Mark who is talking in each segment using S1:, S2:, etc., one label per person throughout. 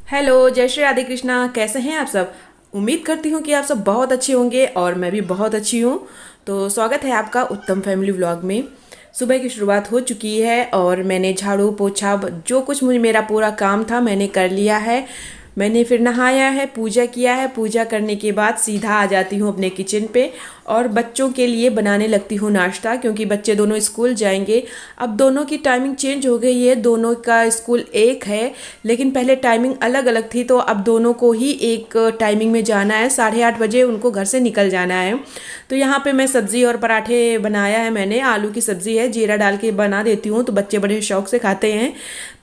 S1: Hello, जय श्री राधे कृष्णा। कैसे हैं आप सब? उम्मीद करती हूँ कि आप सब बहुत अच्छे होंगे और मैं भी बहुत अच्छी हूँ। तो स्वागत है आपका उत्तम फैमिली व्लॉग में। सुबह की शुरुआत हो चुकी है और मैंने झाड़ू पोछा जो कुछ मुझे मेरा पूरा काम था मैंने कर लिया है। मैंने फिर नहाया है, पूजा किया है। पूजा करने के बाद सीधा आ जाती हूँ अपने किचन पे और बच्चों के लिए बनाने लगती हूँ नाश्ता, क्योंकि बच्चे दोनों स्कूल जाएंगे। अब दोनों की टाइमिंग चेंज हो गई है, दोनों का स्कूल एक है, लेकिन पहले टाइमिंग अलग अलग थी। तो अब दोनों को ही एक टाइमिंग में जाना है, 8:30 बजे उनको घर से निकल जाना है। तो यहाँ पे मैं सब्ज़ी और पराठे बनाया है। मैंने आलू की सब्ज़ी है, जीरा डाल के बना देती हूँ तो बच्चे बड़े शौक से खाते हैं।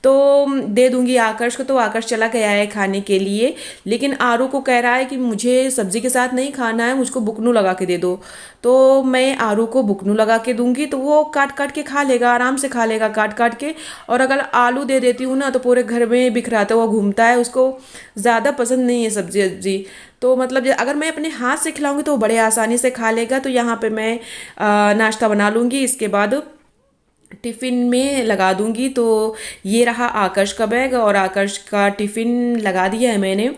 S1: तो दे दूंगी आकर्ष को, तो आकर्ष चला गया है खाने के लिए। लेकिन आरू को कह रहा है कि मुझे सब्जी के साथ नहीं खाना है, मुझको बुकनू लगा के दे दो। तो मैं आरू को बुकनू लगा के दूंगी तो वो काट काट के खा लेगा, आराम से खा लेगा काट काट के। और अगर आलू दे देती हूँ ना तो पूरे घर में बिखराता हुआ घूमता है, उसको ज़्यादा पसंद नहीं है सब्जी सब्जी। तो मतलब अगर मैं अपने हाथ से खिलाऊंगी तो वो बड़े आसानी से खा लेगा। तो यहाँ पे मैं नाश्ता बना लूँगी, इसके बाद टिफ़िन में लगा दूंगी। तो ये रहा आकर्ष का बैग और आकर्ष का टिफ़िन लगा दिया है मैंने।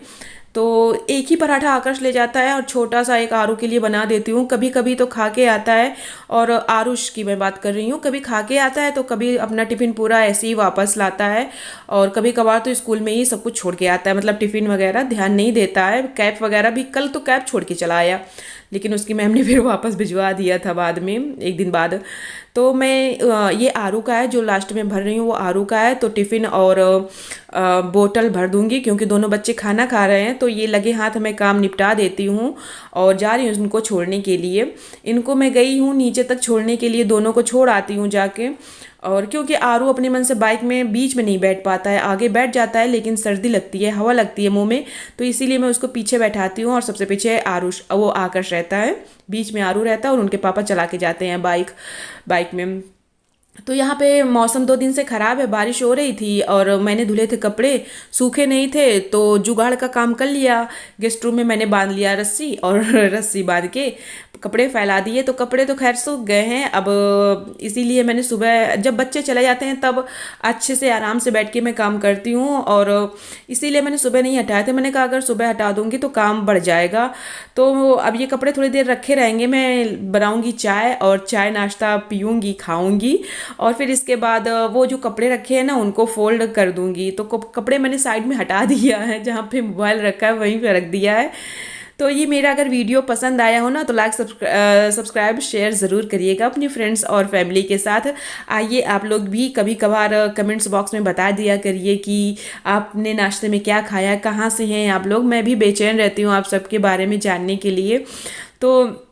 S1: तो एक ही पराठा आकर्ष ले जाता है और छोटा सा एक आरू के लिए बना देती हूँ। कभी कभी तो खा के आता है, और आरुष की मैं बात कर रही हूँ, कभी खा के आता है तो कभी अपना टिफ़िन पूरा ऐसे ही वापस लाता है। और कभी कभार तो स्कूल में ही सब कुछ छोड़ के आता है, मतलब टिफ़िन वगैरह ध्यान नहीं देता है। कैप वगैरह भी, कल तो कैप छोड़ के चला आया, लेकिन उसकी मैम ने फिर वापस भिजवा दिया था बाद में, एक दिन बाद। तो मैं ये आरू का है जो लास्ट में भर रही हूँ, वो आरू का है। तो टिफ़िन और बोतल भर दूंगी, क्योंकि दोनों बच्चे खाना खा रहे हैं। तो ये लगे हाथ मैं काम निपटा देती हूँ और जा रही हूँ इनको छोड़ने के लिए। इनको मैं गई हूँ नीचे तक छोड़ने के लिए, दोनों को छोड़ आती हूँ जाके। और क्योंकि आरू अपने मन से बाइक में बीच में नहीं बैठ पाता है, आगे बैठ जाता है लेकिन सर्दी लगती है, हवा लगती है मुंह में। तो इसीलिए मैं उसको पीछे बैठाती हूँ और सबसे पीछे आरुष वो आकर्ष रहता है, बीच में आरू रहता है और उनके पापा चला के जाते हैं बाइक बाइक में। तो यहाँ पे मौसम 2 दिन से ख़राब है, बारिश हो रही थी और मैंने धुले थे कपड़े, सूखे नहीं थे। तो जुगाड़ का काम कर लिया, गेस्ट रूम में मैंने बांध लिया रस्सी, और रस्सी बांध के कपड़े फैला दिए। तो कपड़े तो खैर सूख गए हैं अब, इसीलिए मैंने सुबह जब बच्चे चले जाते हैं तब अच्छे से आराम से बैठ के मैं काम करती हूँ। और इसीलिए मैंने सुबह नहीं हटाए थे, मैंने कहा अगर सुबह हटा दूंगी तो काम बढ़ जाएगा। तो अब ये कपड़े थोड़ी देर रखे रहेंगे, मैं बनाऊंगी चाय और चाय नाश्ता पीऊँगी, खाऊंगी। और फिर इसके बाद वो जो कपड़े रखे हैं ना उनको फोल्ड कर दूंगी। तो कपड़े मैंने साइड में हटा दिया है, जहाँ पे मोबाइल रखा है वहीं पे रख दिया है। तो ये मेरा अगर वीडियो पसंद आया हो ना तो लाइक सब्सक्राइब शेयर ज़रूर करिएगा अपनी फ्रेंड्स और फैमिली के साथ। आइए आप लोग भी कभी कभार कमेंट्स बॉक्स में बता दिया करिए कि आपने नाश्ते में क्या खाया, कहाँ से हैं आप लोग। मैं भी बेचैन रहती हूँ आप सबके बारे में जानने के लिए। तो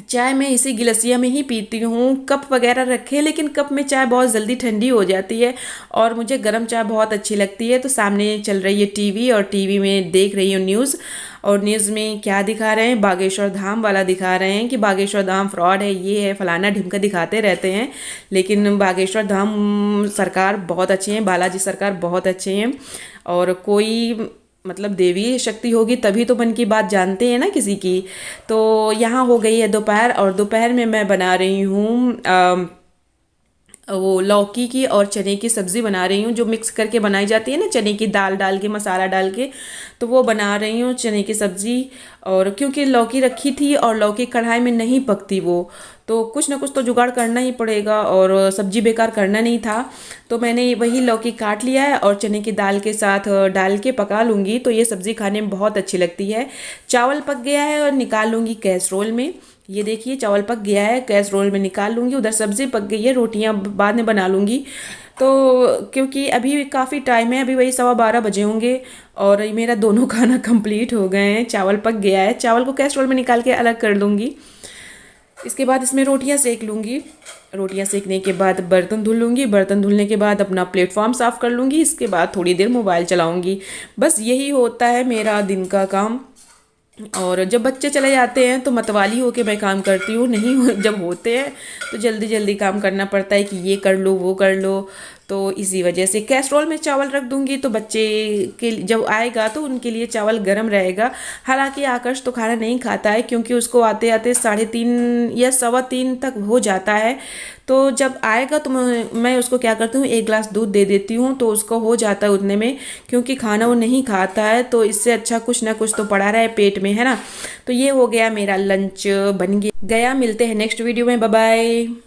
S1: चाय मैं इसी गिलसिया में ही पीती हूँ, कप वगैरह रखे हैं, लेकिन कप में चाय बहुत जल्दी ठंडी हो जाती है और मुझे गर्म चाय बहुत अच्छी लगती है। तो सामने चल रही है टीवी और टीवी में देख रही हूँ न्यूज़। और न्यूज़ में क्या दिखा रहे हैं, बागेश्वर धाम वाला दिखा रहे हैं कि बागेश्वर धाम फ्रॉड है, ये है फलाना ढिमका दिखाते रहते हैं। लेकिन बागेश्वर धाम सरकार बहुत अच्छे हैं, बालाजी सरकार बहुत अच्छे हैं। और कोई मतलब देवी शक्ति होगी तभी तो मन की बात जानते हैं ना किसी की। तो यहाँ हो गई है दोपहर और दोपहर में मैं बना रही हूँ वो लौकी की और चने की सब्ज़ी बना रही हूँ, जो मिक्स करके बनाई जाती है ना, चने की दाल डाल के मसाला डाल के। तो वो बना रही हूँ चने की सब्ज़ी। और क्योंकि लौकी रखी थी और लौकी कढ़ाई में नहीं पकती वो, तो कुछ ना कुछ तो जुगाड़ करना ही पड़ेगा और सब्जी बेकार करना नहीं था। तो मैंने वही लौकी काट लिया है और चने की दाल के साथ डाल के पका लूँगी, तो ये सब्ज़ी खाने में बहुत अच्छी लगती है। चावल पक गया है और निकाल लूँगी कैसरोल में। ये देखिए चावल पक गया है, कैसरोल में निकाल लूँगी। उधर सब्ज़ी पक गई है, रोटियां बाद में बना लूँगी। तो क्योंकि अभी काफ़ी टाइम है, अभी वही 12:15 बजे होंगे और ये मेरा दोनों खाना कंप्लीट हो गए हैं। चावल पक गया है, चावल को कैसरोल में निकाल के अलग कर लूँगी। इसके बाद इसमें रोटियां सेक लूँगी। रोटियां सेकने के बाद बर्तन धुल लूँगी, बर्तन धुलने के बाद अपना प्लेटफॉर्म साफ़ कर लूँगी। इसके बाद थोड़ी देर मोबाइल चलाऊँगी। बस यही होता है मेरा दिन का काम। और जब बच्चे चले जाते हैं तो मतवाली होके मैं काम करती हूँ, नहीं जब होते हैं तो जल्दी जल्दी काम करना पड़ता है कि ये कर लो वो कर लो। तो इसी वजह से कैसरोल में चावल रख दूंगी, तो बच्चे के जब आएगा तो उनके लिए चावल गर्म रहेगा। हालांकि आकाश तो खाना नहीं खाता है, क्योंकि उसको आते आते 3:30 या 3:15 तक हो जाता है। तो जब आएगा तो मैं उसको क्या करती हूँ, 1 गिलास दूध दे देती हूँ, तो उसको हो जाता है उतने में, क्योंकि खाना वो नहीं खाता है। तो इससे अच्छा कुछ ना कुछ तो पड़ा रहा है पेट में, है ना। तो ये हो गया मेरा लंच, बन गया। मिलते हैं नेक्स्ट वीडियो में, बाय बाय।